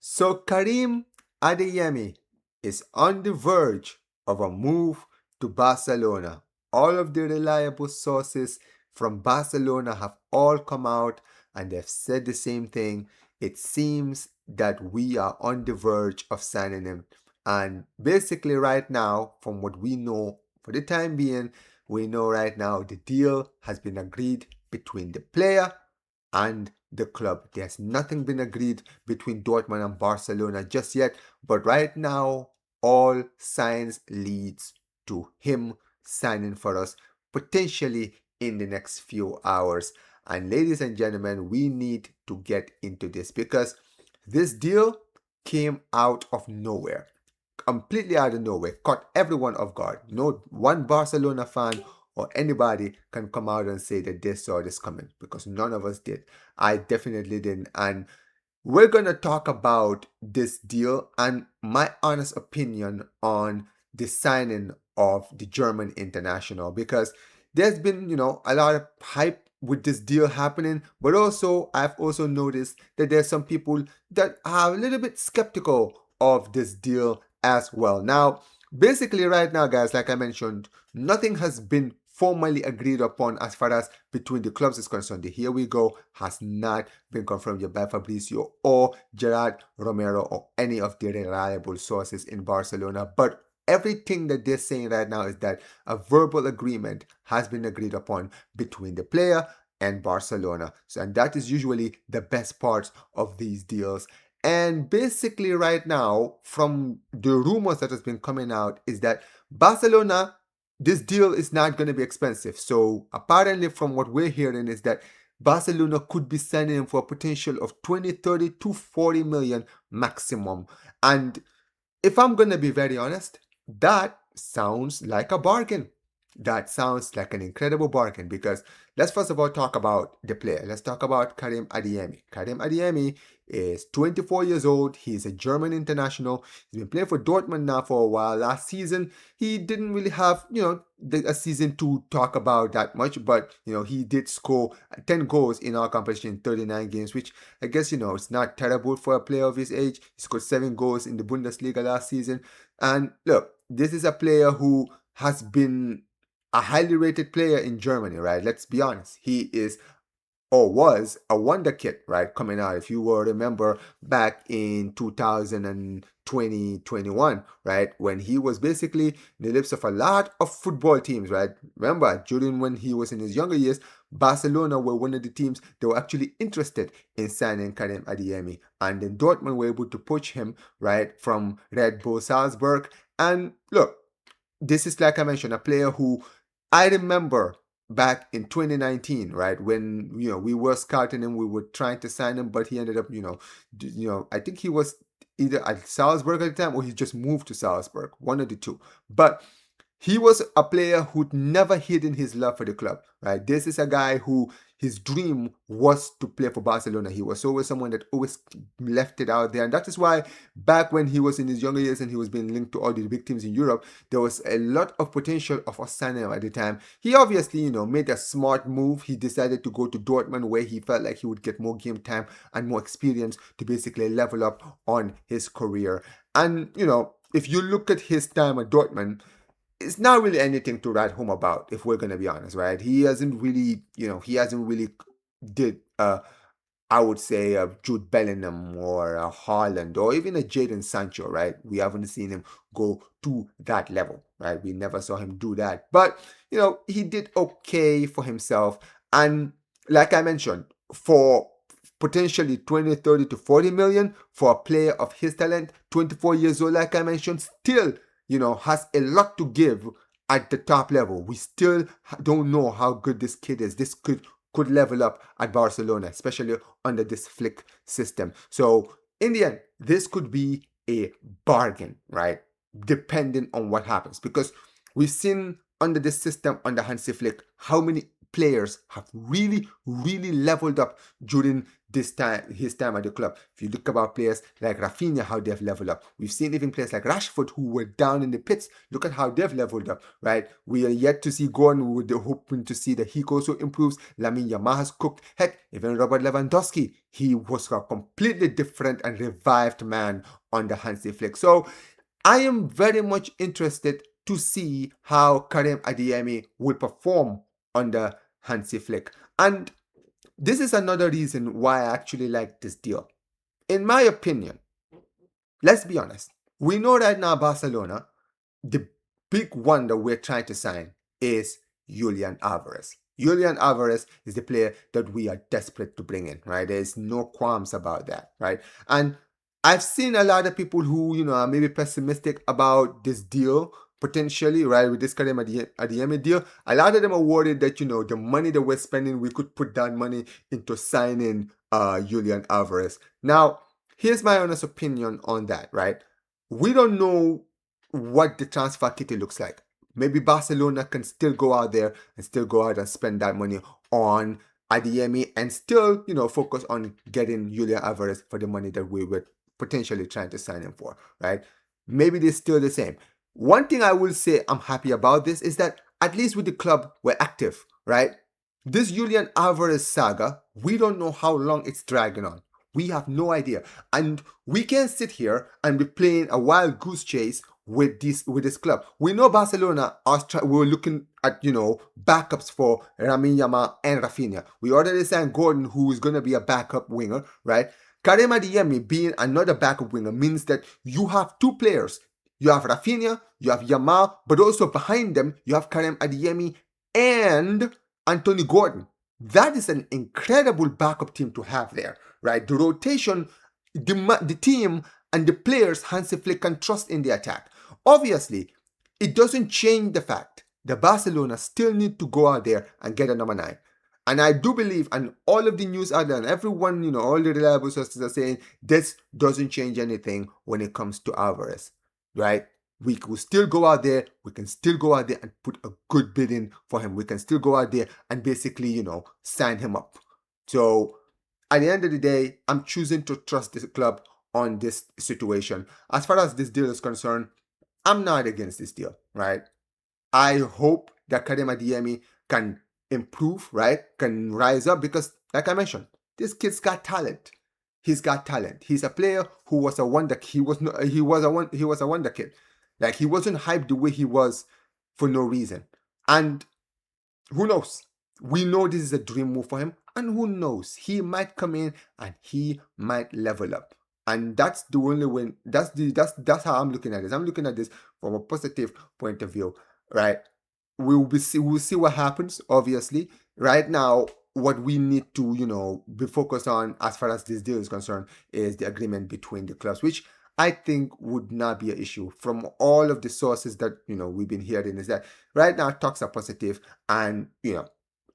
So Karim Adeyemi is on the verge of a move to Barcelona. All of the reliable sources from Barcelona have all come out and they've said the same thing. It seems that we are on the verge of signing him. And basically, right now, from what we know for the time being, we know right now the deal has been agreed between the player and the club. There's nothing been agreed between Dortmund and Barcelona just yet, but right now all signs leads to him signing for us potentially in the next few hours. And ladies and gentlemen, we need to get into this because this deal came out of nowhere, completely out of nowhere, caught everyone off guard. No one Barcelona fan or anybody can come out and say that they saw this coming because none of us did. I definitely didn't. And we're going to talk about this deal and my honest opinion on the signing of the German international because there's been, a lot of hype with this deal happening, but also I've also noticed that there's some people that are a little bit skeptical of this deal as well. Now, basically right now, guys, like I mentioned, nothing has been formally agreed upon as far as between the clubs is concerned. The Here We Go has not been confirmed yet by Fabrizio or Gerard Romero or any of the reliable sources in Barcelona. But everything that they're saying right now is that a verbal agreement has been agreed upon between the player and Barcelona. So, and that is usually the best parts of these deals. And basically, right now, from the rumors that has been coming out, is that Barcelona, this deal is not going to be expensive. So apparently, from what we're hearing, is that Barcelona could be signing him for a potential of 20, 30 to 40 million maximum. And if I'm going to be very honest, that sounds like a bargain. That sounds like an incredible bargain because let's first of all talk about the player. Let's talk about Karim Adeyemi. Karim Adeyemi is 24 years old. He's a German international. He's been playing for Dortmund now for a while. Last season, he didn't really have, a season to talk about that much, but, he did score 10 goals in our competition in 39 games, which I guess, it's not terrible for a player of his age. He scored 7 goals in the Bundesliga last season. And look, this is a player who has been a highly rated player in Germany, right? Let's be honest. He is or was a wonder kid, right? Coming out, if you will remember back in 2020, 21, right? When he was basically in the lips of a lot of football teams, right? Remember, during when he was in his younger years, Barcelona were one of the teams that were actually interested in signing Karim Adeyemi. And then Dortmund were able to poach him, right, from Red Bull Salzburg. And look, this is, like I mentioned, a player who I remember back in 2019, right, when we were scouting him, we were trying to sign him, but he ended up, I think he was either at Salzburg at the time or he just moved to Salzburg, one of the two. But he was a player who'd never hidden his love for the club, right? This is a guy who his dream was to play for Barcelona. He was always someone that always left it out there. And that is why back when he was in his younger years and he was being linked to all the big teams in Europe, there was a lot of potential of us signing him at the time. He obviously, made a smart move. He decided to go to Dortmund where he felt like he would get more game time and more experience to basically level up on his career. And, if you look at his time at Dortmund, it's not really anything to write home about, if we're gonna be honest, right? He hasn't really, did I would say a Jude Bellingham or a Haaland or even a Jadon Sancho, right? We haven't seen him go to that level, right? We never saw him do that. But, he did okay for himself. And like I mentioned, for potentially 20, 30 to 40 million for a player of his talent, 24 years old, like I mentioned, still has a lot to give at the top level. We still don't know how good this kid is. This could level up at Barcelona, especially under this Flick system. So in the end, this could be a bargain, right? Depending on what happens. Because we've seen under this system, under Hansi Flick, how many players have really, really leveled up during his time at the club. If you look about players like Raphinha, how they've leveled up. We've seen even players like Rashford who were down in the pits. Look at how they've leveled up, right? We are yet to see Gordon. We're hoping to see that he also improves. Lamine Yamal has cooked. Heck, even Robert Lewandowski, he was a completely different and revived man under Hansi Flick. So I am very much interested to see how Karim Adeyemi will perform under Hansi Flick. And this is another reason why I actually like this deal. In my opinion, let's be honest, we know right now Barcelona, the big one that we're trying to sign is Julian Alvarez. Julian Alvarez is the player that we are desperate to bring in, right? There's no qualms about that, right? And I've seen a lot of people who, are maybe pessimistic about this deal, potentially, right, with this Karim Adeyemi deal. A lot of them are worried that, the money that we're spending, we could put that money into signing Julian Alvarez. Now, here's my honest opinion on that, right? We don't know what the transfer kitty looks like. Maybe Barcelona can still go out there and still go out and spend that money on Adeyemi and still, focus on getting Julian Alvarez for the money that we were potentially trying to sign him for, right? Maybe they're still the same. One thing I will say I'm happy about this is that at least with the club, we're active, right? This Julian Alvarez saga, we don't know how long it's dragging on. We have no idea. And we can sit here and be playing a wild goose chase with this club. We know Barcelona we're looking at, backups for Lamine Yamal and Raphinha. We already signed Gordon, who is going to be a backup winger, right? Karim Adeyemi being another backup winger means that you have two players. You have Raphinha, you have Yamal, but also behind them, you have Karim Adeyemi and Anthony Gordon. That is an incredible backup team to have there, right? The rotation, the team and the players Hansi Flick can trust in the attack. Obviously, it doesn't change the fact that Barcelona still need to go out there and get a number 9. And I do believe, and all of the news out there, and everyone, all the reliable sources are saying, this doesn't change anything when it comes to Alvarez, right? We could still go out there. We can still go out there and put a good bid in for him. We can still go out there and basically, sign him up. So at the end of the day, I'm choosing to trust this club on this situation. As far as this deal is concerned, I'm not against this deal, right? I hope that Karim Adeyemi can improve, right? Can rise up because, like I mentioned, this kid's got talent. He's got talent. He's a player who was a wonder. He was a wonder kid. Like, he wasn't hyped the way he was for no reason. And who knows? We know this is a dream move for him. And who knows? He might come in and he might level up. And that's the only way. That's how I'm looking at this. I'm looking at this from a positive point of view, right? We'll see what happens, obviously. Right now, what we need to, be focused on as far as this deal is concerned is the agreement between the clubs, which I think would not be an issue. From all of the sources that, we've been hearing, is that right now talks are positive and,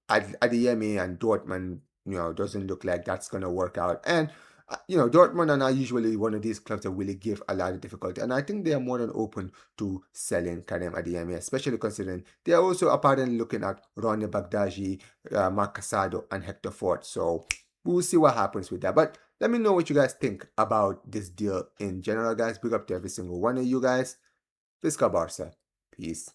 Adeyemi and Dortmund, doesn't look like that's going to work out. And, Dortmund are not usually one of these clubs that really give a lot of difficulty. And I think they are more than open to selling Karim Adeyemi, especially considering they are also apparently looking at Ronnie Bagdaji, Marc Casado, and Hector Ford. So we'll see what happens with that. But let me know what you guys think about this deal in general, guys. Big up to every single one of you guys. Visca Barca. Peace.